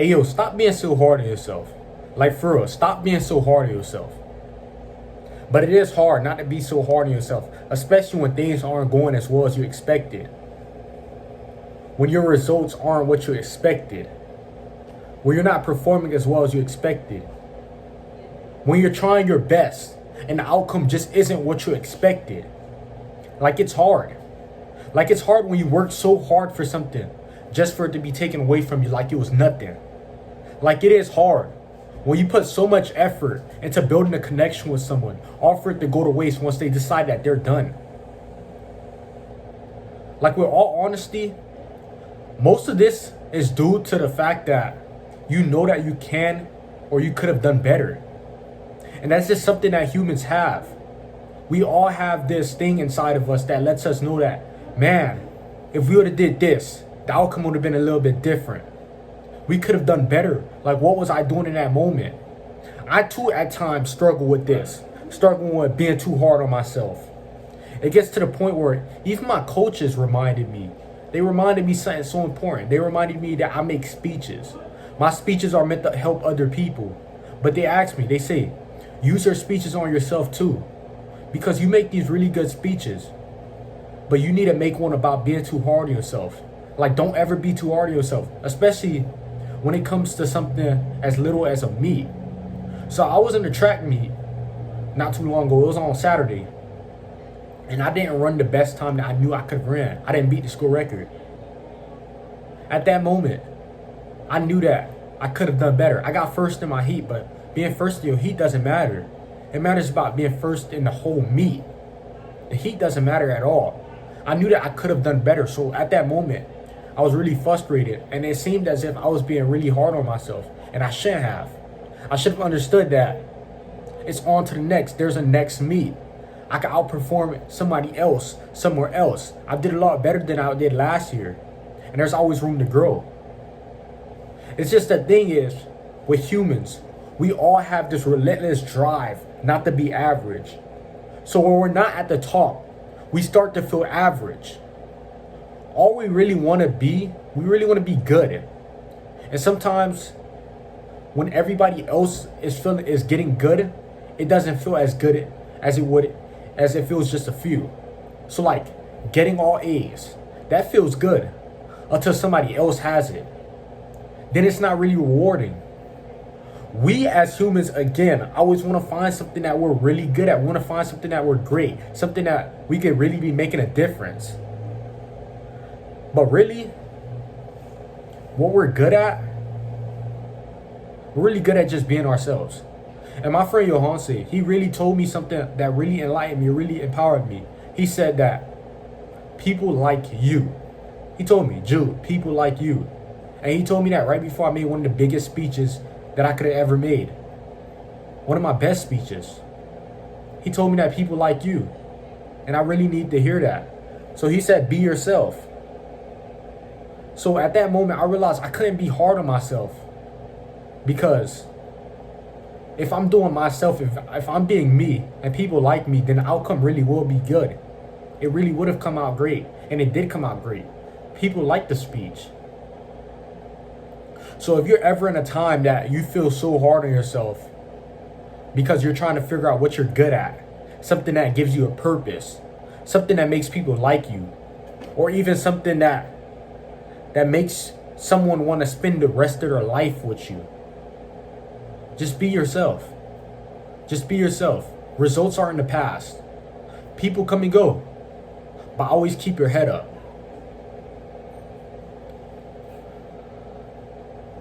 Hey yo, stop being so hard on yourself. Like for real, stop being so hard on yourself. But it is hard not to be so hard on yourself, especially when things aren't going as well as you expected. When your results aren't what you expected. When you're not performing as well as you expected. When you're trying your best and the outcome just isn't what you expected. Like it's hard. Like it's hard when you work so hard for something just for it to be taken away from you like it was nothing. Like it is hard when you put so much effort into building a connection with someone, all for it to go to waste once they decide that they're done. Like with all honesty, most of this is due to the fact that you know that you can or you could have done better. And that's just something that humans have. We all have this thing inside of us that lets us know that, man, if we would have did this, the outcome would have been a little bit different. We could have done better. Like, what was I doing in that moment? I too at times struggle with this, struggling with being too hard on myself. It gets to the point where even my coaches reminded me. They reminded me something so important. They reminded me that I make speeches. My speeches are meant to help other people. But they asked me, they say, use your speeches on yourself too. Because you make these really good speeches. But you need to make one about being too hard on yourself. Like, don't ever be too hard on yourself. Especially when it comes to something as little as a meet. So I was in the track meet not too long ago. It was on Saturday. And I didn't run the best time that I knew I could have ran. I didn't beat the school record. At that moment, I knew that I could have done better. I got first in my heat, but being first in your heat doesn't matter. It matters about being first in the whole meet. The heat doesn't matter at all. I knew that I could have done better. So at that moment, I was really frustrated. And it seemed as if I was being really hard on myself. And I shouldn't have. I should have understood that it's on to the next. There's a next meet. I could outperform somebody else, somewhere else. I did a lot better than I did last year. And there's always room to grow. It's just the thing is, with humans, we all have this relentless drive not to be average. So when we're not at the top, we start to feel average. All we really want to be, we really want to be good. And sometimes when everybody else is getting good, it doesn't feel as good as it feels just a few. So like getting all A's, that feels good until somebody else has it. Then it's not really rewarding. We as humans, again, always want to find something that we're really good at. We want to find something that we're great, something that we could really be making a difference. But really, what we're good at, we're really good at just being ourselves. And my friend Johanse, he really told me something that really enlightened me, really empowered me. He said that people like you. He told me, Jude, people like you. And he told me that right before I made one of the biggest speeches that I could have ever made. One of my best speeches. He told me that people like you. And I really need to hear that. So he said, be yourself. So at that moment, I realized I couldn't be hard on myself. Because if I'm doing myself, if I'm being me and people like me, then the outcome really will be good. It really would have come out great. And it did come out great. People like the speech. So if you're ever in a time that you feel so hard on yourself because you're trying to figure out what you're good at, something that gives you a purpose, something that makes people like you, or even something that makes someone want to spend the rest of their life with you, just be yourself. Just be yourself. Results are in the past. People come and go, but always keep your head up.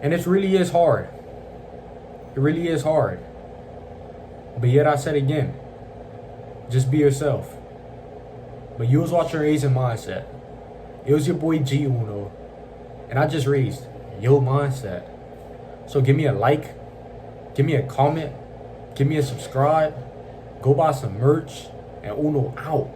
And it really is hard. It really is hard. But yet I said again, just be yourself. But you was watching Raising Mindset. It was your boy G Uno. And I just raised your mindset. So give me a like, give me a comment, give me a subscribe, go buy some merch, and Uno out.